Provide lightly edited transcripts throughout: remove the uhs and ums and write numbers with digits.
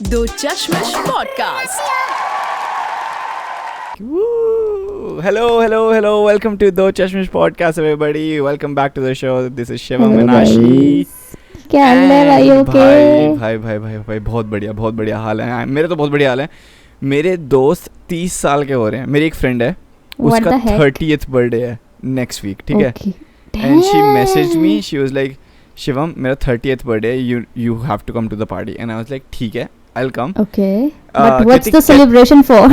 दो चश्मश podcast. Hello. Welcome to Do Chashmish podcast, everybody. Welcome back to the show. This is Shivam Minashi. क्या हाल है भाई? Okay भाई बहुत बढ़िया हाल है. मेरे तो बहुत बढ़िया हाल है. मेरे दोस्त 30 साल के हो रहे हैं. मेरी एक फ्रेंड है, उसका 30th बर्थडे है नेक्स्ट वीक, ठीक है. And she messaged me, she was like, Shivam मेरा 30th बर्थडे है, you have to come to the party. And I was like ठीक है, I'll come. Okay. But what's the celebration for?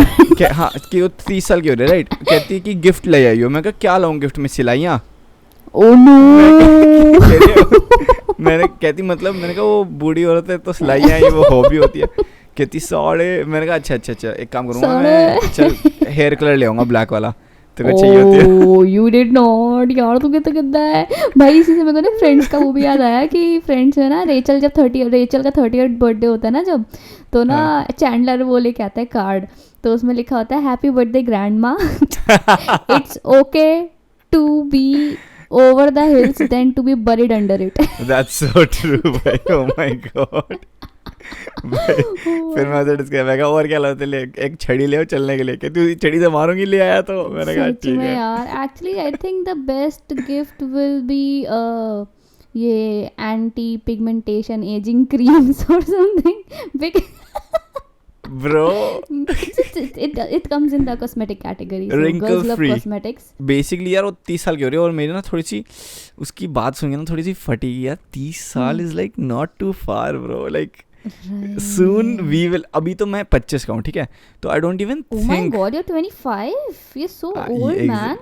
हाँ, कि वो 30 साल की हो रही है, राइट. कहती है कि गिफ्ट ले आई हो. मैं कहा क्या लाऊं गिफ्ट में? सिलाइयाँ. Oh no. मैंने कहती मतलब, मैंने कहा वो बूढ़ी औरत है तो सिलाइयाँ ही वो हॉबी होती है. कहती साड़े. मैंने कहा अच्छा एक काम करूँगा मैं, चल हेयर कलर ले आऊँगा ब्लैक वाला. तो कुछ चाहिए होती है. Oh, you did not. यार तू कितना गंदा है भाई. इसी से मेरे को ना फ्रेंड्स का वो भी याद आया कि फ्रेंड्स में ना रेचल का 30th बर्थडे होता है ना जब, तो ना चैंडलर वो लेके आता है कार्ड, तो उसमें लिखा होता है happy birthday grandma, it's okay to be over the hills than to be buried under it. That's so true भाई. Oh my god. फिर मैं उसे डिस्कस मैं कहा और क्या लाते ले, एक छड़ी ले चलने के लिए. कि तू छड़ी से मारूंगी ले आया, तो मैंने कहा ठीक है यार. Actually I think the best gift will be ये एंटी पिगमेंटेशन एजिंग क्रीम्स और something. Bro, it comes in the cosmetic category. So wrinkle girls love free. cosmetics. Basically यार वो 30 साल की हो रही है, और मेरी ना थोड़ी सी उसकी बात सुन के ना थोड़ी सी फटेगी यार. 30 साल is like not too far bro. Like soon we will. अभी तो मैं 25 का हूँ, ठीक है. तो I don't even think. Oh my god, you're 25. You're so old, man.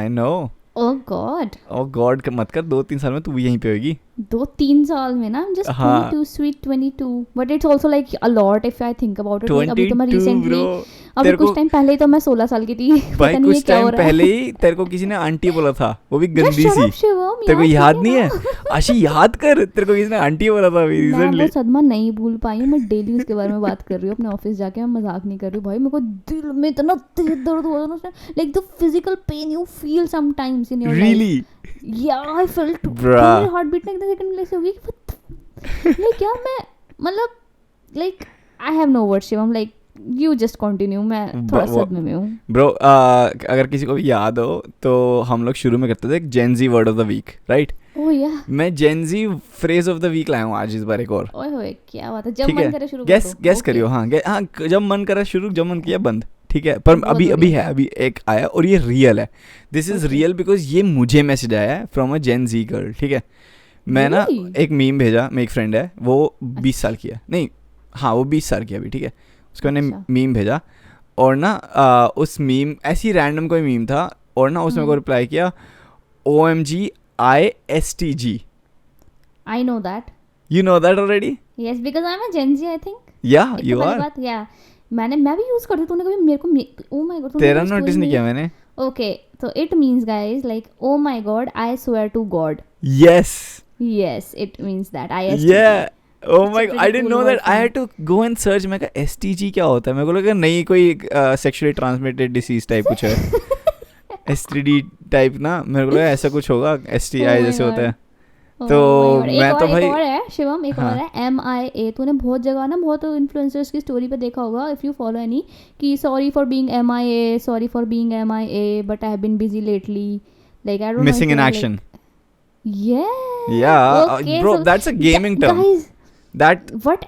I know. Oh god. Oh god मत कर. 2-3 साल में तू यहीं पे होगी. 2-3 साल में ना. I'm just 22, sweet 22. But it's also like a lot if I think about it. 22 अभी तो मैं recently, bro. अभी कुछ टाइम पहले ही तो मैं 16 साल की थी. भाई कुछ टाइम पहले ही तेरे को किसी ने आंटी बोला था, वो भी गंदी सी. तेरे को याद नहीं है? आशी याद कर, तेरे को किसी ने आंटी बोला था अभी रिसेंटली. मैं वो सदमा नहीं भूल पाई हूँ. मैं डेली उसके बारे में बात कर रही हूँ अपने ऑफिस जाके. मैं मजाक नहीं कर रही हूँ भाई. मेरे को दिल में इतना तेज दर्द हुआ था ना, like the physical pain you feel sometimes in your life. Yeah, I felt मेरी हार्ट बीट ना एकदम सेकंड प्लेस हो गई. लाइक क्या मैं मतलब like I have no words Shivam. Like you just continue. मैं थोड़ा सदमे में हूँ ब्रो. अगर किसी को भी याद हो तो हम लोग शुरू में करते थे Gen Z word of the week, right? Oh yeah, मैं Gen Z phrase of the week लाया हूँ आज इस बार एक और. ओए होए क्या बात है. जब मन करे शुरू करो. गेस करियो. हाँ जब मन करा शुरू, जब मन किया बंद, ठीक है. पर अभी एक आया और ये रियल है. दिस इज रियल बिकॉज ये मुझे मैसेज आया है from a gen ji girl, ठीक है. मैं ना एक मीम भेजा. मेरी एक फ्रेंड है, वो 20 साल की है. नहीं हाँ वो 20 साल की है अभी, ठीक है. उसको मैंने मीम भेजा और ना उस मीम ऐसी रैंडम कोई मीम था, और ना उसमें को रिप्लाई किया OMG ISTG. I know that. You know that already? Yes, because I'm a Gen Z, I think. Yeah, you are. Yeah. मैं भी यूज करती हूँ. तूने कभी मेरे को oh my god तेरा नोटिस नहीं किया मैंने. Okay, so it means guys like oh my god I swear to God. Yes, it means that ISTG. Yeah. Oh my god, I didn't know that. I had to go and search. मैं कहा STG क्या होता है? मेरे को लगा नहीं कोई sexually transmitted disease टाइप कुछ है. STD टाइप ना, मेरे को लगा ऐसा कुछ होगा. STI जैसे होता है. तो मैं तो भाई एक और है शिवम, एक और है MIA. तूने बहुत जगह ना बहुत इन्फ्लुएंसर्स की स्टोरी पे देखा होगा इफ यू फॉलो एनी, कि sorry for being MIA but I have been busy lately. Like I don't know, missing in action. Yeah, bro, that's a gaming term. Guys, that but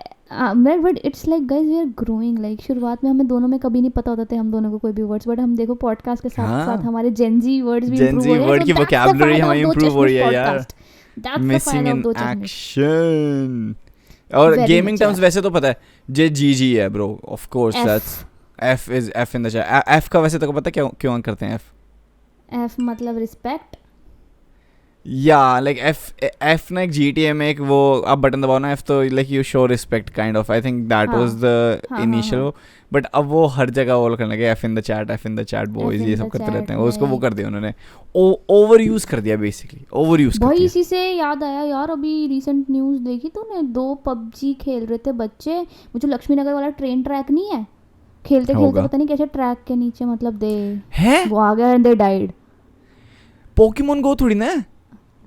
it's like guys we are growing. Like शुरुआत में हमें दोनों में कभी नहीं पता होता थे हम दोनों को कोई भी वर्ड्स, बट हम देखो पॉडकास्ट के साथ साथ हमारे जेनजी वर्ड्स भी इंप्रूव हो रहे हैं. वर्ड की वोकैबुलरी हमारी इंप्रूव हो रही है यार. That's missing in action. और गेमिंग टर्म्स वैसे तो पता है JGG है bro. Of course that's F in the chat. F का वैसे तो पता क्यों करते हैं F मतलब रिस्पेक्ट. या लाइक F ना एक GTA में एक वो आप बटन दबाओ ना F, तो like you show respect kind of. I think that was the initial. But अब वो हर जगह वो करने लगे F in the chat boys ये सब करते रहते हैं. उसको वो कर दिया उन्होंने, ओवर यूज कर दिया बेसिकली. ओवर यूज कर दिया. भाई इसी से याद आया यार, अभी रिसेंट न्यूज़ देखी तूने? 2 PUBG खेल रहे थे बच्चे. वो जो लक्ष्मी नगर वाला ट्रेन ट्रैक नहीं है, खेलते पता नहीं कैसे ट्रैक के नीचे मतलब वो आ गया एंड दे डाइड. पोकेमोन गो थोड़ी ना.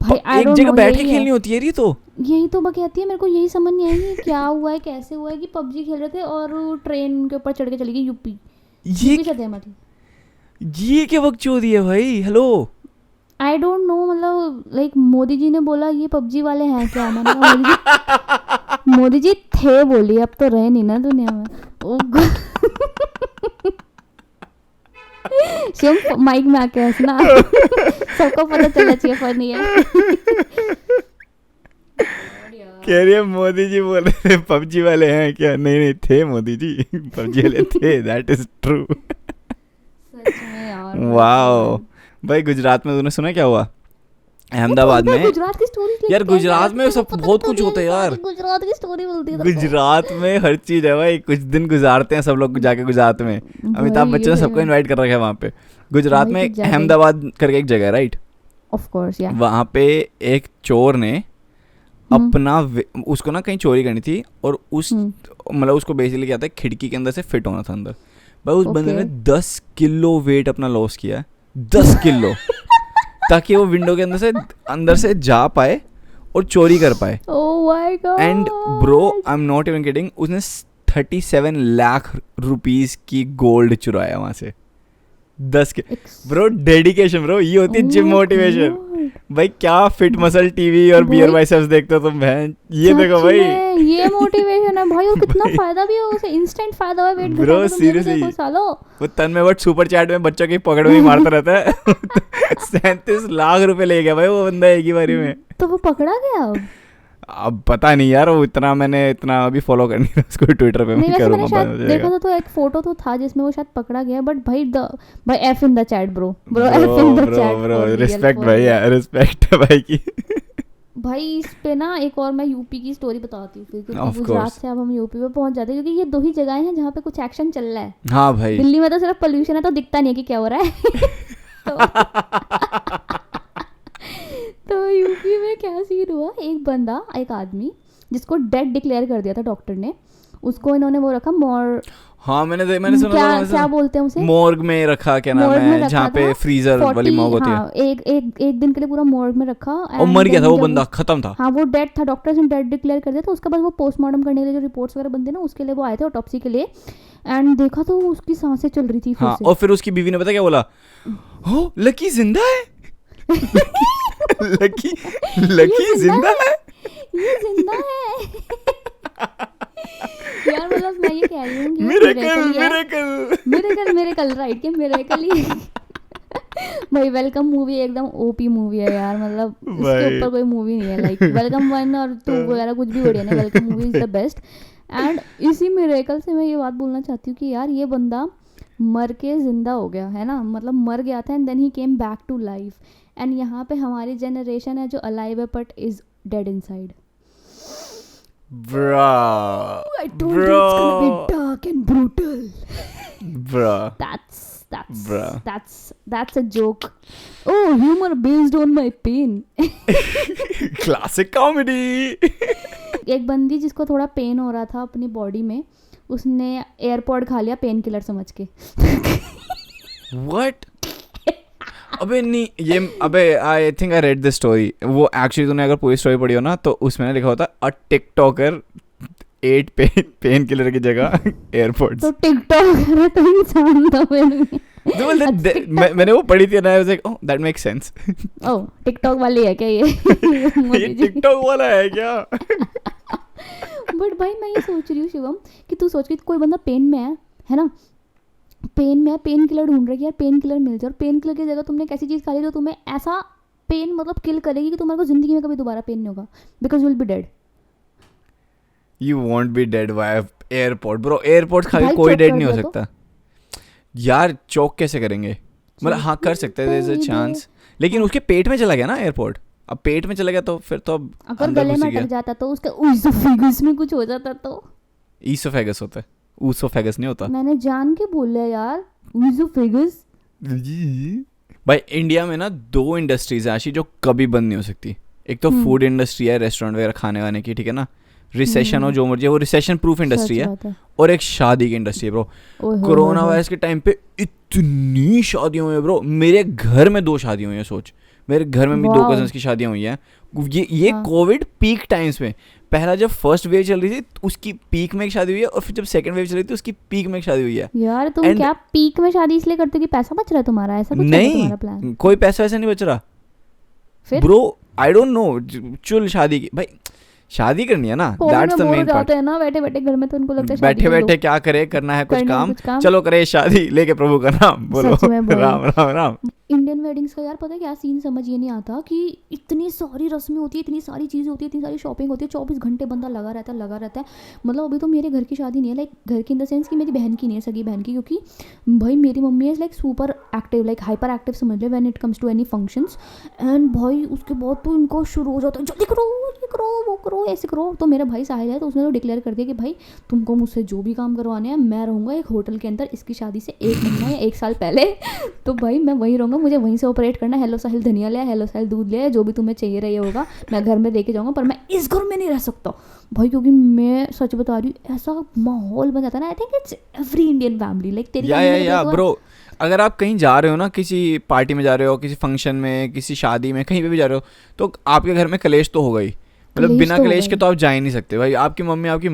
भाई आई एक डोंट जगह नो, बैठ के खेलनी होती है ये तो। यही तो मैं कहती है, मेरे को यही समझ नहीं आई कि क्या हुआ है, कैसे हुआ है कि पबजी खेल रहे थे और वो ट्रेन के ऊपर चढ़ के चली गई यूपी ये से थे मतलब। ये क्या बकचोदी है भाई, हेलो। आई डोंट नो, मतलब लाइक मोदी जी ने बोला ये पबजी वाले हैं क्या, मैंने कहा, मोदी जी थे बोली, अब तो रहे नहीं ना दुनिया में। ओ शिवम माइक में आके हंसना, सबको पता चलना चाहिए फनी है। कह रही है मोदी जी बोल रहे थे पबजी वाले हैं क्या, नहीं नहीं थे मोदी जी, पबजी वाले थे, दैट इज ट्रू। सच में यार, वाओ भाई, गुजरात में तूने सुना क्या हुआ अहमदाबाद में? गुजरात की स्टोरी यार गुजरात में सब बहुत कुछ होता है यार, गुजरात की स्टोरी बोलती है। गुजरात में हर चीज है भाई। कुछ दिन गुजारते हैं सब लोग जाके गुजरात में, अमिताभ बच्चन ने सबको इनवाइट कर रखा है वहाँ पे। गुजरात में अहमदाबाद करके एक जगह है राइट, ऑफ कोर्स या, वहाँ पे एक चोर ने अपना उसको ना कहीं चोरी करनी थी और उस मतलब उसको बेसिकली क्या था, खिड़की के अंदर से फिट होना था अंदर। भाई उस बंदे ने 10 किलो वेट अपना लॉस किया है, 10 किलो ताकि वो विंडो के अंदर से जा पाए और चोरी कर पाए। Oh my God. And bro I am not even kidding, उसने 37 लाख रुपीस की गोल्ड चुराया वहां से। 10 के ब्रो, डेडिकेशन ब्रो, ये होती है जिम मोटिवेशन भाई। क्या फिट मसल टीवी और बियर बाइसेप्स देखते हो तुम बहन, ये देखो भाई, ये मोटिवेशन है भाई। और कितना फायदा भी है उसे, इंस्टेंट फायदा है वेट ब्रो सीरियसली। वो तन में वर्ड सुपर चैट में बच्चों की पकड़ में ही मारता रहता है। 37 लाख रुपए ले गया भाई वो बंदा एक ही बारी में। तो वो पकड़ा गया अब पता नहीं यार, वो मैंने इतना अभी फॉलो करनी था उसको ट्विटर पे। नहीं, वैसे मैंने शायद देखा था तो एक फोटो तो था जिसमें वो शायद पकड़ा गया। बट भाई F in the chat bro, F in the chat bro, respect भाई यार, रिस्पेक्ट है भाई की। भाई इस पे ना एक और मैं यूपी की स्टोरी बताती हूँ फिर, क्योंकि गुजरात से अब हम यूपी पे पहुंच जाते हैं, क्योंकि ये 2 ही जगहें हैं जहाँ पे कुछ एक्शन चल रहा है। हाँ भाई, दिल्ली में तो सिर्फ पोल्यूशन है तो दिखता नहीं है कि क्या हो रहा है। तो यूपी में क्या सीन हुआ, एक आदमी जिसको डेड डिक्लेयर कर दिया था डॉक्टर ने, उसको इन्होंने वो रखा हाँ मैंने सुना क्या बोलते हैं उसे, मॉर्ग में रखा, क्या नाम है जहाँ पे फ्रीजर वाली मॉर्ग होती है। एक दिन के लिए पूरा मॉर्ग में रखा और मर गया था वो बंदा, खत्म था। हाँ वो डेड था, डॉक्टर्स ने डेड डिक्लेयर कर दिया था। उसके बाद वो पोस्टमार्टम करने के लिए जो रिपोर्ट्स वगैरह बनते ना, उसके लिए वो आए थे ऑटोप्सी के लिए। एंड देखा तो उसकी सांसें चल रही थी फिर से। और फिर उसकी बीवी ने पता क्या बोला, हो लकी जिंदा है। लकी जिंदा है, ये जिंदा है। यार मतलब मैं ये कह रही हूँ कि मिरेकल राइट, के मिरेकल ही। भाई वेलकम मूवी एकदम ओपी मूवी है यार, मतलब इसके ऊपर कोई मूवी नहीं है। लाइक वेलकम 1 और 2 वगैरह कुछ भी बढ़िया नहीं, welcome movie is the best. And इसी मिरेकल से मैं ये बात बोलना चाहती हूँ कि यार ये बंदा मर के जिंदा हो गया है ना, मतलब मर गया था and then he came back to life. And यहाँ पे हमारी जनरेशन है जो अलाइव है but is dead inside. Bro, I told you it's gonna be dark and brutal. Bro. That's a joke. Oh, humor based on my pain. Classic comedy. एक बंदी जिसको थोड़ा पेन हो रहा था अपनी बॉडी में, उसने एयरपॉड खा लिया पेन किलर समझ के। What? अबे नहीं ये I think I read this story. वो एक्चुअली तूने अगर पूरी स्टोरी पढ़ी हो ना तो उसमें लिखा होता अ टिकटॉकर 8 पेन किलर की जगह एयरपोर्ट्स। तो टिकटॉकर तो इंसान था मैंने वो पढ़ी थी ना, आई was like oh that makes sense. Oh TikTok वाली है क्या ये? ये टिकटॉक वाला है क्या? बट भाई मैं ये सोच रही हूँ शिवम कि तू सोच कि कोई बंदा पेन में है ना, पेन में पेन किलर ढूंढ रहा है कि यार पेन किलर मिल जाए, और पेन किलर की जगह तुमने कैसी चीज़ खा ली जो तुम्हें ऐसा पेन मतलब किल करेगी कि तुम्हारे को जिंदगी में कभी दोबारा पेन नहीं होगा, because you will be dead. You want B dead by airport bro. Airport खा के कोई डेड नहीं हो सकता यार। चौक कैसे करेंगे, मतलब हाँ कर सकते हैं, देयर इज अ चांस, लेकिन उसके पेट में चला गया ना एयरपोर्ट। अब पेट में चला गया तो फिर तो अब अगर गले में अटक जाता तो उसका ऊसोफेगस में कुछ हो जाता तो। ईसोफेगस होता है, ऊसोफेगस नहीं होता। मैंने जान के बोला यार ऊसोफेगस। भाई इंडिया में ना 2 इंडस्ट्रीज है ऐसी जो कभी बंद नहीं हो सकती। एक तो फूड इंडस्ट्री है, रेस्टोरेंट वगैरह खाने वाने की, ठीक है ना, रिसेशन हो जो मर्जी, वो रिसेशन प्रूफ इंडस्ट्री है। और एक शादी की इंडस्ट्री है ब्रो। कोरोना वायरस के टाइम पे इतनी शादियां हुई है ब्रो, मेरे घर में 2 शादियां हुई है सोच। मेरे घर में भी 2 Wow. कजन्स की शादियां हुई हैं। ये हाँ. कोविड पीक टाइम्स में, पहला जब फर्स्ट वेव चल रही थी उसकी पीक में एक शादी हुई है, और फिर जब सेकंड वेव चल रही थी उसकी पीक में एक शादी हुई है। यार तुम And- क्या पीक में शादी इसलिए करते हो कि पैसा बच रहा है तुम्हारा, ऐसा कुछ है तुम्हारा प्लान? नहीं, कोई पैसा वैसा नहीं बच रहा फिर ब्रो, आई डोंट नो। चुल शादी की भाई, शादी करनी है ना, कोविड दैट्स द में बोर हो मेन पार्ट। जाते हैं ना बैठे बैठे घर में, तो उनको लगता है शादी बैठे कर लो। बैठे क्या करे, करना है कुछ करना है काम, कुछ काम। चलो करे शादी, लेके प्रभु का नाम बोलो, सच में भाई। राम राम राम। इंडियन वेडिंग्स का यार पता है क्या सीन समझ ये नहीं आता कि इतनी सारी रस्में होती है, इतनी सारी चीज़ें होती है, इतनी सारी शॉपिंग होती है, 24 घंटे बंदा लगा रहता है। मतलब अभी तो मेरे घर की शादी नहीं है, लाइक घर की इन द सेंस कि मेरी बहन की नहीं है, सगी बहन की, क्योंकि भाई मेरी मम्मी is like super active, like hyperactive समझ ले when it comes to any functions. And भाई उसके बाद तो इनको शुरू हो जाता है, जल्दी करो, ये करो, वो करो, ऐसे करो। तो मेरा भाई साहिल है, तो उसने तो डिक्लेयर कर दिया कि भाई तुमको मुझसे जो भी काम करवाने हैं, मैं रहूँगा एक होटल के अंदर इसकी शादी से 1 महीना या 1 साल पहले। तो भाई मैं वहीं रहूँगा, मुझे वहीं से ऑपरेट करना। हेलो साहिल धनिया ले, हेलो साहिल दूध ले, जो भी तुम्हें चाहिए रही होगा मैं घर में लेके जाऊँगा, पर मैं इस घर में नहीं रह सकता भाई, क्योंकि मैं सच बता रही हूँ ऐसा माहौल बन जाता है ना। I think it's every Indian family, like तेरी या ब्रो, अगर आप कहीं जा रहे हो ना, किसी पार्टी में जा रहे हो, किसी फंक्शन में, किसी शादी में, कहीं पे भी जा रहे हो, तो आपके घर में कलेश तो होगा ही। मतलब कलेश बिना तो कलेश होगा के तो आप जा ही नहीं सकते भाई। आपकी मम्मी आपकी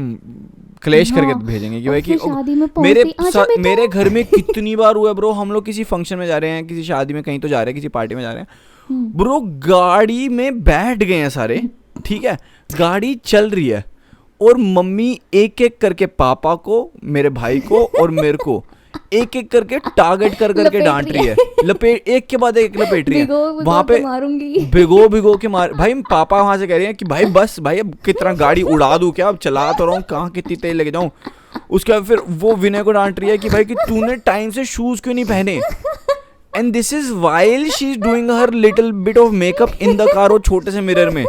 कलेश हाँ, करके भेजेंगे कि और भाई कि फिर शादी में मेरे पहुंचते, आजा बेटा। मेरे घर में कितनी बार हुआ है ब्रो, हम लोग किसी फंक्शन में जा रहे हैं, किसी शादी में कहीं तो जा रहे हैं, किसी पार्टी में जा रहे हैं ब्रो, गाड़ी में बैठ गए हैं सारे, ठीक है, गाड़ी चल रही है, और मम्मी एक एक करके पापा को, मेरे भाई को और मेरे को एक एक करके टारगेट कर करके डांट रही है, लपेट एक के बाद एक लपेट रही है। वहां पे मारूंगी, भिगो के मार भाई। पापा वहां से कह रहे हैं कि भाई बस भाई, अब कितना गाड़ी उड़ा दूं क्या, अब चला तो रहा हूँ, कहाँ कितनी तेज लेके जाऊं। उसके बाद फिर वो विनय को डांट रही है कि भाई कि तूने टाइम से शूज क्यों नहीं पहने, and this is while she is doing her little bit of makeup in the car, वो छोटे से मिरर में।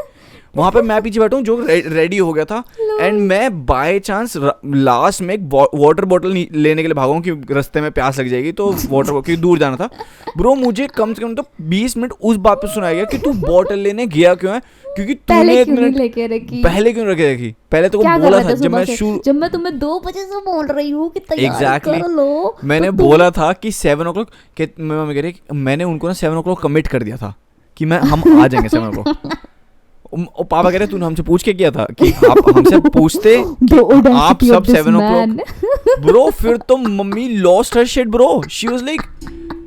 वहां पे मैं पीछे बैठा हूँ जो रेडी हो गया था, एंड मैं बाय चांस लास्ट में एक वाटर बॉटल लेने के लिए भागा हूँ कि रास्ते में प्यास लग जाएगी, तो वाटर क्योंकि दूर जाना था। ब्रो मुझे कम से कम तो 20 मिनट उस बात पे सुनाया गया कि तू बॉटल लेने गया क्यों है, क्योंकि तूने 1 मिनट लेके रखी, पहले क्यों रखे रखी, पहले तो क्या बोला कर था रहे थे जब मैं सुबह से? जब मैं तुम्हें 2 बजे से बोल रही हूँ कि तैयारी Exactly. कर लो, मैंने तो बोला था कि 7 o'clock कि मम्मी कह रही, मैंने उनको ना 7 o'clock कमिट कर दिया था कि हम आ जाएंगे 7 o'clock। और पापा कह रहे तूने हमसे पूछ के किया था कि आप हमसे पूछते कि आप सब 7 o'clock ब्रो। फिर तो mummy lost her shit bro, she was like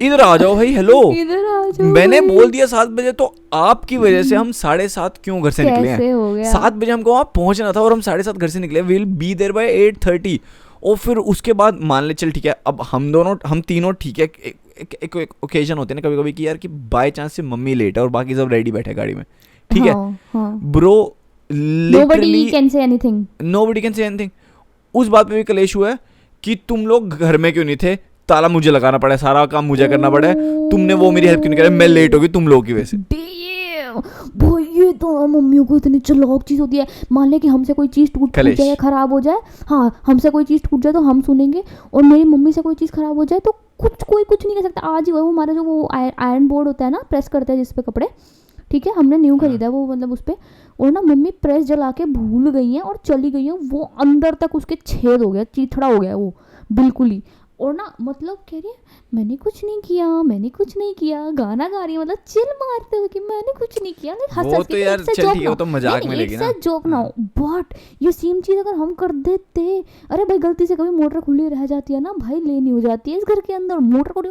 इधर आ जाओ भाई, हेलो इधर आ जाओ। मैंने बोल दिया 7 बजे, तो आपकी वजह से हम 7:30 क्यों घर से निकले कैसे हो गया? हैं। 7 बजे हमको वहाँ पहुंचना था और हम 7:30 घर से निकले, विल बी देयर बाय 8:30। और फिर उसके बाद मान ले चल ठीक है, अब हम तीनों ठीक है, एक ओकेजन होते हैं ना कभी कभी कि यार कि बाय चांस से मम्मी लेट है और बाकी सब रेडी बैठे गाड़ी में, ठीक है bro, nobody can say anything, nobody can say anything। उस बात पे भी कलेश हुआ है कि तुम लोग घर में क्यों नहीं थे, ताला मुझे लगाना पड़ा है, सारा काम मुझे करना पड़ा है, तुमने वो मेरी हेल्प क्यों नहीं करी, मैं लेट हो गई तुम लोगों की वजह से। भाई ये तो मम्मियों को इतनी चालाक चीज होती है। मान ले कि हमसे कोई चीज टूट जाए, खराब हो जाए, हाँ हमसे कोई चीज टूट जाए तो हम सुनेंगे, और मेरी मम्मी से कोई चीज खराब हो जाए तो कोई कुछ नहीं कर सकता। आज ही वो हमारा जो वो आयरन बोर्ड होता है ना, प्रेस करते हैं जिसपे कपड़े, ठीक है, हमने न्यू खरीदा है वो, मतलब उस पर, और ना मम्मी प्रेस जला के भूल गई हैं और चली गई हैं, वो अंदर तक उसके छेद हो गया, चीथड़ा हो गया वो बिल्कुल ही। और ना मतलब कह रही है मैंने कुछ नहीं किया, गाना गा रही है, मतलब चिल मारते हुए कि मैंने कुछ नहीं किया, वो तो यार चल ठीक है, वो तो मजाक में लेगी ना, जोक ना हो, बट ये सेम चीज अगर हम कर देते, अरे भाई गलती से कभी मोटर खुली रह जाती है ना भाई, लेनी हो जाती है इस घर के अंदर, मोटर खुली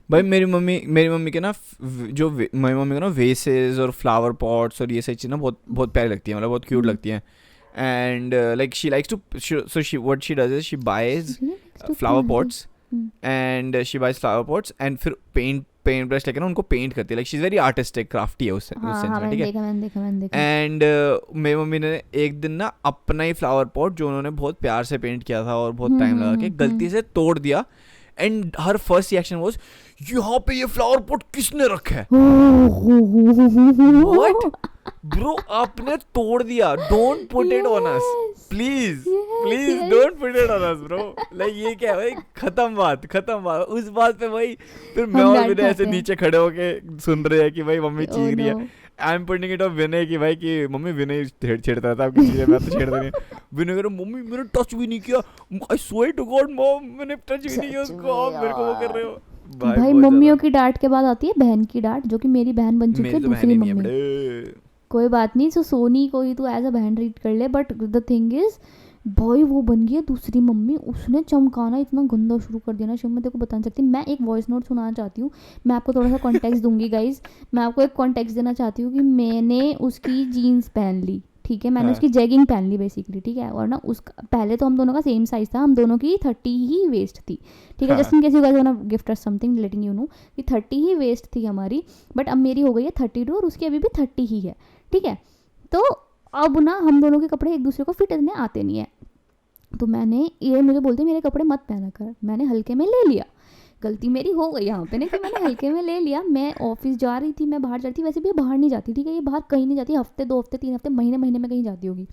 भाई। मेरी मम्मी के ना जो मेरी मम्मी को ना वेसेस और फ्लावर पॉट्स और ये सब चीज़ ना बहुत प्यारी लगती है, मतलब बहुत क्यूट लगती हैं। And like she likes to what she does is she buys flower pots and she buys flower pots and फिर paint brush लेकर ना उनको पेंट करती है, like she's very artistic, crafty है उस सेंस में, ठीक है। मैंने देखा। And मेरी मम्मी ने एक दिन ना अपना ही फ्लावर पॉट जो उन्होंने बहुत प्यार से पेंट किया था और बहुत टाइम लगा के गलती से तोड़ दिया, and her first reaction was यहाँ पे ये फ्लावर पॉट किसने रखा है। What? ब्रो आपने तोड़ दिया, don't put it on us please, don't put it on us bro. Like ये क्या है भाई, खत्म बात उस बात पे भाई। फिर मैं और विनय ऐसे नीचे खड़े होके सुन रहे हैं कि भाई मम्मी चीख रही है, I am putting it off Vinay कि भाई कि मम्मी विनय छेड़ता था आपकी चीजें, मैं तो छेड़ता नहीं। विनय कह रहा मम्मी मैंने टच भी नहीं किया, I swear to god mom मैंने टच भी नहीं किया उसको, आप मेरे को वो कर रहे हो। भाई बहुत मम्मियों ज्यादा। की डांट के बाद आती है बहन की डांट, जो कि मेरी बहन बन चुकी मेरी है तो बहन दूसरी ही नहीं है मम्मी। बड़े। कोई बात नहीं, सो सोनी को ही तू एज अ बहन ट्रीट कर ले, बट द थिंग इज भाई वो बन गई है दूसरी मम्मी। उसने चमकाना इतना गंदा शुरू कर दिया ना शिव, मैं तेरे को बता नहीं सकती। मैं एक वॉइस नोट सुनाना चाहती हूँ, मैं आपको थोड़ा सा कॉन्टेक्स्ट दूंगी गाइज। मैं आपको एक कॉन्टेक्स्ट देना चाहती हूँ कि मैंने उसकी जीन्स पहन ली, ठीक है, मैंने हाँ। उसकी जैगिंग पहन ली बेसिकली, ठीक है, और ना उसका पहले तो हम दोनों का सेम साइज़ था, हम दोनों की 30 ही वेस्ट थी, ठीक है, हाँ। Just in case you guys want to gift us something letting you know कि 30 ही वेस्ट थी हमारी, बट अब मेरी हो गई है 32 और उसकी अभी भी 30 ही है, ठीक है। तो अब ना हम दोनों के कपड़े एक दूसरे को फिट इतने आते नहीं है, तो मैंने ये मुझे बोलती मेरे कपड़े मत पहना कर, मैंने हल्के में ले लिया। गलती मेरी हो गई यहाँ पे ना कि मैंने हल्के में ले लिया। मैं ऑफिस जा रही थी, मैं बाहर जा रही थी, वैसे भी ये बाहर नहीं जाती, ठीक है, ये बाहर कहीं नहीं जाती, हफ्ते 2 हफ्ते 3 हफ्ते महीने महीने में कहीं जाती होगी।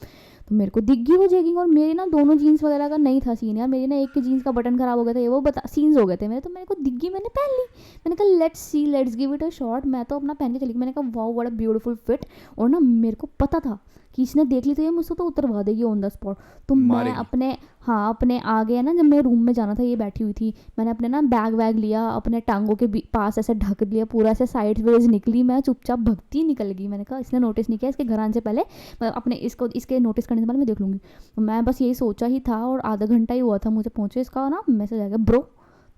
तो मेरे को दिख गई वो जैगिंग, और मेरे ना दोनों जीन्स वगैरह का नहीं था सीन यार, मेरी ना एक के जीन्स का बटन खराब हो गया था, ये वो बता सीन्स हो गए थे मेरे, तो मेरे को दिख गई, मैंने पहन ली। मैंने कहा let's see, let's give it a shot. मैं तो अपना पहन के चली गई, मैंने कहा wow what a beautiful fit. और ना मेरे को पता था कि इसने देख ली तो ये मुझसे तो उतरवा देगी ऑन द स्पॉट। तो मैं मारेगी। अपने आगे ना, जब मेरे रूम में जाना था, ये बैठी हुई थी, मैंने अपने ना बैग वैग लिया, अपने टांगों के पास ऐसे ढक लिया पूरा, ऐसे साइड वेज निकली, मैं चुपचाप भगती निकल गई। मैंने कहा इसने नोटिस नहीं किया, इसके घर आने से पहले मैं अपने इसके नोटिस करने से पहले मैं देख लूँगी। तो मैं बस यही सोचा ही था, और आधा घंटा ही हुआ था मुझे पहुँचे, इसका ना मैसेज आ गया, ब्रो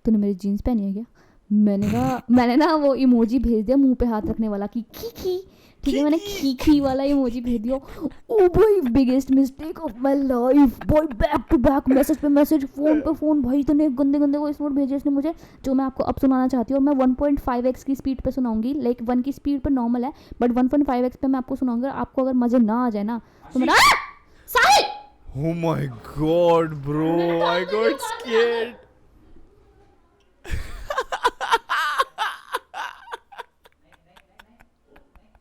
तूने मेरी जीन्स पहनी है क्या। मैंने ना वो इमोजी भेज दिया मुंह पे हाथ रखने वाला कि खी, ठीक है, मैंने खी वाला इमोजी भेज दिया। ओ भाई biggest mistake of my life भाई, बैक टू बैक मैसेज पे मैसेज, फोन पे फोन, भाई इतने गंदे गंदे वॉइस नोट भेजे इसने मुझे, जो मैं आपको अब सुनाना चाहती हूँ। और मैं 1.5x की स्पीड पे सुनाऊंगी, लाइक 1 की स्पीड पे नॉर्मल है, बट 1.5x पे मैं आपको सुनाऊंगा। आपको अगर मजे ना आ जाए ना तो मेरा साहिल, Oh my god, bro, I got scared.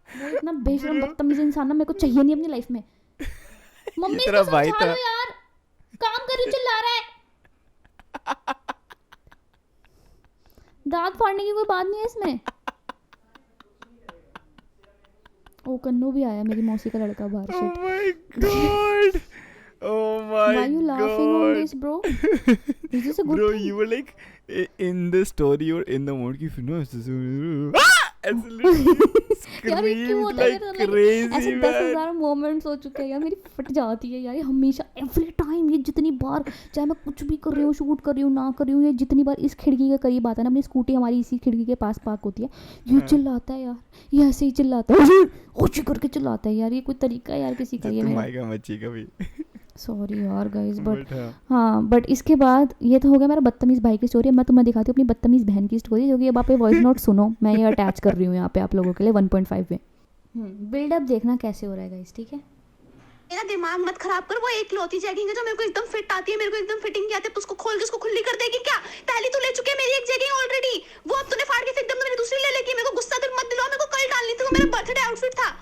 वो इतना बेशरम बदतमीज इंसान ना मेरे को चाहिए नहीं अपनी लाइफ में। मम्मी तेरा इसको भाई समझा था। लो यार, काम कर रही चिल्ला रहा है। दांत फाड़ने की कोई बात नहीं है इसमें। ओ कन्नू भी आया, मेरी मौसी का लड़का बाहर। Oh shit, my god. Oh my why you laughing on god. this bro? Is this a good Bro, thing? you were like in the story or in the mode ki no, ऐसे literally यार ये क्यों screamed होता है like मेरे साथ? crazy, ऐसे man. 10,000 moments हो चुके हैं यार, मेरी फट जाती है यार ये हमेशा, एवरी टाइम। ये जितनी बार, चाहे मैं कुछ भी कर रही हूँ, शूट कर रही हूँ, ना कर रही हूँ, ये जितनी बार इस खिड़की के करीब आता है ना, अपनी स्कूटी हमारी इसी खिड़की के पास पार्क होती है, ये चिल्लाता है यार, ये ऐसे ही चिल्लाता है, ओची करके चिल्लाता है यार। ये कोई तरीका है यार किसी का? ये तुम मेरा माइका मच्छी कभी सॉरी यार गाइस, बट But हाँ. हाँ, बट इसके बाद ये तो हो गया मेरा बदतमीज़ भाई की स्टोरी। अब मैं तुम्हें दिखाती हूँ अपनी बदतमीज़ बहन की स्टोरी, जो कि अब आप ये वॉइस नोट सुनो, मैं ये अटैच कर रही हूँ यहाँ पे आप लोगों के लिए 1.5 में। बिल्डअप देखना कैसे हो रहा है गाइस, ठीक है। मेरा दिमाग मत खराब कर। वो एक लौती जैगिंग है जो मेरे को एकदम फिट आती है, मेरे को एकदम फिटिंग की आती है, तो उसको खोल के उसको खुली कर देगी क्या? पहली तो ले चुकी है मेरी एक जैगिंग ऑलरेडी, वो अब तूने फाड़ के फेंक दी, मेरी दूसरी ले लेगी। मेरे को गुस्सा दिल मत दिलाओ, मेरे को कल डालनी थी, वो मेरा बर्थडे आउटफिट था।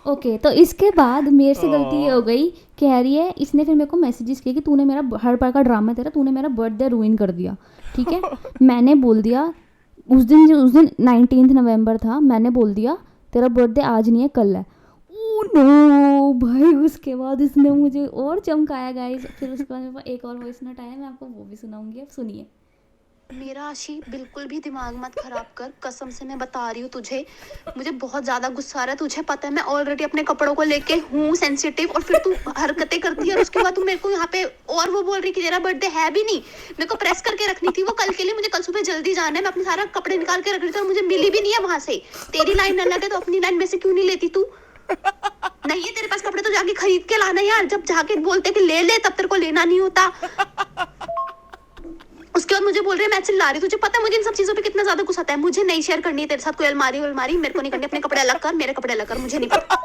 ओके तो इसके बाद मेरे से गलती ये हो गई, कह रही है इसने फिर मेरे को मैसेजेस किए कि तूने मेरा, हर बार का ड्रामा है तेरा, तूने मेरा बर्थडे रूइन कर दिया, ठीक है। मैंने बोल दिया उस दिन 19 नवंबर था, मैंने बोल दिया तेरा बर्थडे आज नहीं है कल है। ओ नो भाई, उसके बाद इसने मुझे और चमकाया गाइस। फिर उसके बाद मेरे पास एक और वॉइस नोट आया, मैं आपको वो भी सुनाऊंगी, अब सुनिए। मेरा आशी बिल्कुल भी दिमाग मत खराब कर, कसम से मैं बता रही हूँ तुझे, मुझे बहुत ज्यादा गुस्सा आ रहा है। तुझे पता है मैं ऑलरेडी अपने कपड़ों को लेके हूँ सेंसिटिव, और फिर तू हरकतें करती है, और उसके बाद तू मेरे को यहाँ पे और वो बोल रही कि तेरा बर्थडे है भी नहीं। मेरे को प्रेस करके रखनी थी वो कल के लिए, मुझे कल सुबह जल्दी जाना है, मैं अपने सारा कपड़े निकाल के रख रही थी, और मुझे मिली भी नहीं है वहां से। तेरी लाइन अलग है तो अपनी लाइन में से क्यों नहीं लेती तू? नहीं है तेरे पास कपड़े तो जाके खरीद के लाना यार, जब जाके बोलते कि ले ले तब तेरे को लेना नहीं होता। उसके बाद मुझे बोल रही है मैं चिल्ला रही, तुझे पता है मुझे इन सब चीजों पे कितना ज्यादा गुस्सा आता है। मुझे नहीं शेयर करनी है तेरे साथ कोई अलमारी, मेरे को नहीं करनी, अपने कपड़े अलग कर, मेरे कपड़े अलग कर, मुझे नहीं पता।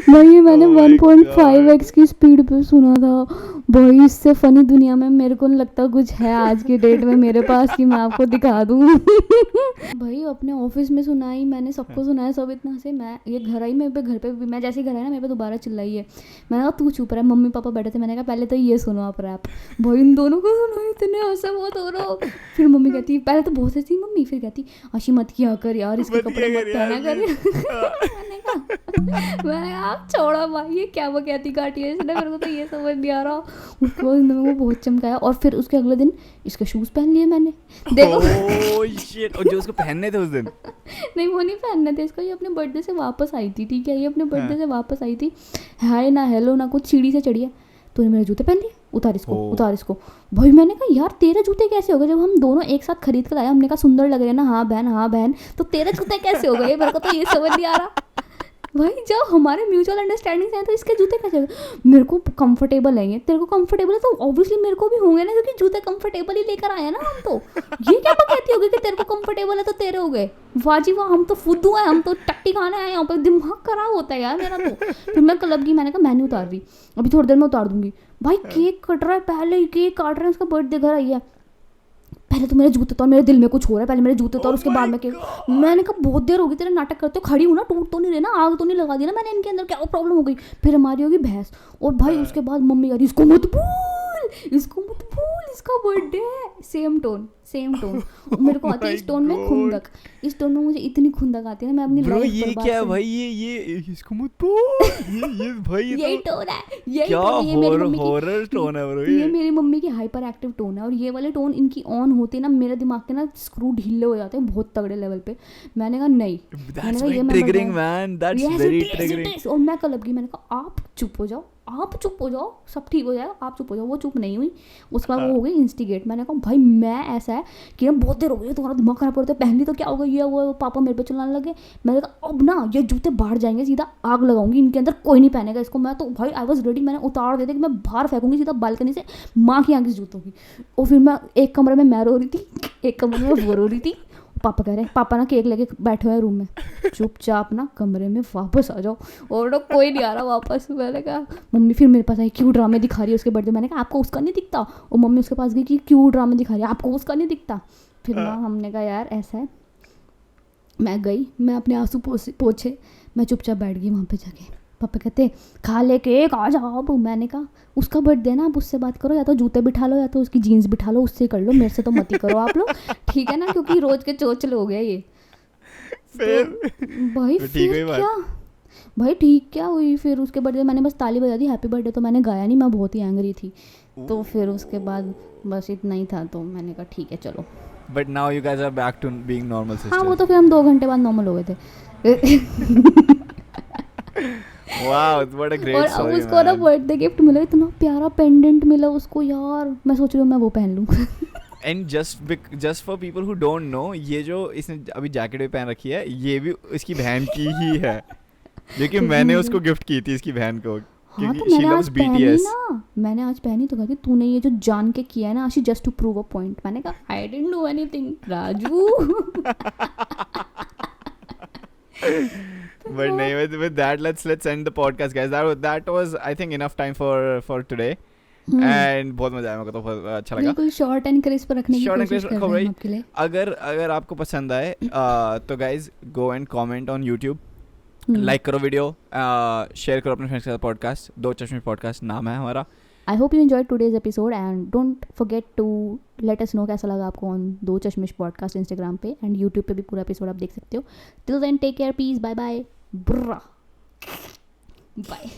भाई ये मैंने Oh my 1.5x की स्पीड पे सुना था, भाई इससे फनी दुनिया में मेरे को नहीं लगता कुछ है आज की डेट में मेरे पास कि मैं आपको दिखा दूँ। भाई अपने ऑफिस में सुनाई मैंने, सबको सुनाया, सब इतना से, मैं ये घर आई, मेरे पे घर पे भी, मैं जैसे घर आई ना मेरे पे दोबारा चिल्लाई है। मैंने कहा तू चुप रहा, मम्मी पापा बैठे थे, मैंने कहा पहले तो ये सुनो आप रैप। भाई इन दोनों को सुनो, इतने हंसा बहुत हो रहा। फिर मम्मी कहती, पहले तो बहुत हंसी मम्मी, फिर कहती आशी मत किया कर यार, इसके कपड़े मत पहना कर। मैंने कहा आप छोड़ो भाई, ये क्या बकैती काटी है इसने, मेरे को तो ये समझ नहीं आ रहा। उसके बाद वो बहुत चमकाया, और फिर उसके अगले दिन इसके शूज़ पहन लिए मैंने। देखो शिट, और जो उसको पहनने थे उस दिन नहीं वो नहीं पहनने थे इसको, ये अपने बर्थडे से वापस आई थी, ठीक है, ये अपने बर्थडे से वापस आई थी, हाय ना हेलो ना कुछ, सीढ़ी से चढ़ी है, तूने मेरे जूते पहन लिए, उतार इसको उतार इसको। भाई मैंने कहा यार तेरे जूते कैसे हो गए, जब हम दोनों एक साथ खरीद कर आए, हमने कहा सुंदर लग रहे हैं ना, हाँ बहन, तो तेरे जूते कैसे हो गए, मेरे को तो ये समझ नहीं आ रहा। भाई जब हमारे म्यूचुअल अंडरस्टैंडिंग है तो इसके जूते कैसे, मेरे को कंफर्टेबल है ये, तेरे को कंफर्टेबल है तो ऑब्वियसली मेरे को भी होंगे ना, क्योंकि जूते कंफर्टेबल ही लेकर आए ना हम तो। ये क्या कहती होगी कि तेरे को कंफर्टेबल है तो तेरे हो गए, वाजी वाह, हम तो फुद्दू हैं, हम तो टट्टी खाने आए यहाँ पर, दिमाग खराब होता है यार मेरा तो। फिर मैं क्लब की, मैंने कहा मैं नहीं उतार रही, अभी थोड़ी देर में उतार दूंगी। भाई केक कट रहा है, पहले केक काट रहे हैं, उसका बर्थडे घर आई है, पहले तो मेरे जूते उतार, मेरे दिल में कुछ हो रहा है, पहले मेरे जूते उतार, उसके बाद में केक। मैंने कहा बहुत देर होगी तेरे नाटक करते हो, खड़ी हूँ ना, टूट तो नहीं रही ना, आग तो नहीं लगा दी ना मैंने इनके अंदर, क्या प्रॉब्लम हो गई। फिर हमारी होगी भैंस, और भाई उसके बाद मम्मी कह रही इसको मत भूल, इसका बर्थडे है, सेम टोन मेरे को आती है इस टोन में खुंदक, इस टोन में मुझे इतनी खुंदक आती है ना, मैं अपनी ब्रो लाइफ ये क्या है भाई, ये इसको मत बोल, ये भाई यही टोन है, यही क्या टोन है, ये मेरी मम्मी हॉरर टोन है ब्रो, ये मेरी मम्मी की हाइपर एक्टिव टोन है, और ये वाले टोन इनकी ऑन होते ना, मेरे दिमाग के ना स्क्रू ढीले हो जाते हैं बहुत तगड़े लेवल पे। मैंने कहा नहीं, that's very triggering man, that's very triggering। और मैं क्लब की, मैंने कहा आप चुप हो जाओ, सब ठीक हो जाएगा, आप चुप हो जाओ। वो चुप नहीं हुई, उसके बाद वो हो गई इंस्टिगेट। मैंने कहा भाई मैं ऐसा है कि हम बहुत देर हो गई, तुम्हारा दिमाग खराब करते, पहन ली तो क्या होगा, ये वो पापा मेरे पे चिल्लाने लगे। मैंने कहा अब ना ये जूते बाहर जाएंगे, सीधा आग लगाऊंगी इनके अंदर, कोई नहीं पहनेगा इसको। मैं तो भाई आई वॉज रेडी, मैंने उतार देते कि मैं बाहर फेंकूंगी सीधा बालकनी से, माँ की आँख जूतों की। और फिर मैं एक कमरे में मैं रो रही थी, एक कमरे में वो रो रही थी। पापा कह रहे हैं, पापा ना केक लेके बैठे हुए रूम में, चुपचाप ना कमरे में वापस आ जाओ, और ना कोई नहीं आ रहा वापस। मैंने कहा मम्मी फिर मेरे पास आई, क्यों ड्रामे दिखा रही है उसके बर्थडे। मैंने कहा आपको उसका नहीं दिखता, और मम्मी उसके पास गई कि क्यों ड्रामे दिखा रही है, आपको उसका नहीं दिखता। फिर ना हमने कहा यार ऐसा है, मैं गई, मैं अपने आंसू पोछे, मैं चुपचाप बैठ गई वहाँ पे जाके। पापा कहते खा ले केक आ जाओ अब। मैंने कहा उसका बर्थडे ना, आप उससे बात करो, या तो जूते बिठा लो या तो उसकी जीन्स बिठा लो, उससे कर लो, मेरे से तो मत ही करो आप लोग, ठीक है ना, क्योंकि रोज के चोचले हो गए ये। तो भाई फिर क्या, भाई ठीक क्या हुई, फिर उसके बर्थडे मैंने बस ताली बजा दी, हैप्पी बर्थडे तो मैंने गाया नहीं, मैं बहुत ही एंग्री थी। तो फिर उसके बाद बस इतना ही था, तो मैंने कहा ठीक है चलो। But now you guys are back to being normal sisters। हाँ वो तो फिर हम 2 घंटे बाद नॉर्मल हो गए थे। Wow, what a great और story, अब उसको ना man। बर्थडे गिफ्ट मिला, इतना प्यारा पेंडेंट मिला उसको यार, मैं सोच रही हूँ मैं वो पहन लूँ। And just for people who don't know, ये जो इसने अभी जैकेट भी पहन रखी है, ये भी इसकी बहन की ही है, लेकिन मैंने उसको गिफ्ट की थी इसकी बहन को, हाँ तो क्योंकि she मैंने loves आज पहनी BTS। ना, मैंने आज पहनी तो कहती तूने ये जो जान के किया है ना Ashi, just to prove a point. मैंने कहा I didn't do anything Raju. But no, with that, let's end the podcast, guys. That was I think enough time for today। And बहुत मजा आया, मेरे को तो बहुत अच्छा लगा। बिल्कुल शॉर्ट एंड क्रिस्प रखने की कोशिश कर रहे हैं आपके लिए। अगर आपको पसंद आए तो guys go and comment on YouTube, like करो वीडियो, शेयर करो अपने फ्रेंड्स के साथ। पॉडकास्ट दो चश्मे पॉडकास्ट नाम है हमारा। I hope you enjoyed today's episode and don't forget to let us know कैसा लगा आपको on दो चश्मिश पॉडकास्ट इंस्टाग्राम पे एंड यूट्यूब पे भी पूरा एपिसोड आप देख सकते हो। Till then take care, peace, bye bye, brrrah, bye।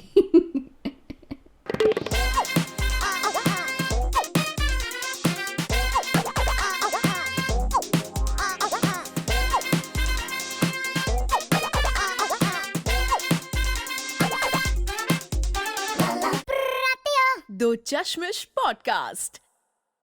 दो चश्मिश पॉडकास्ट।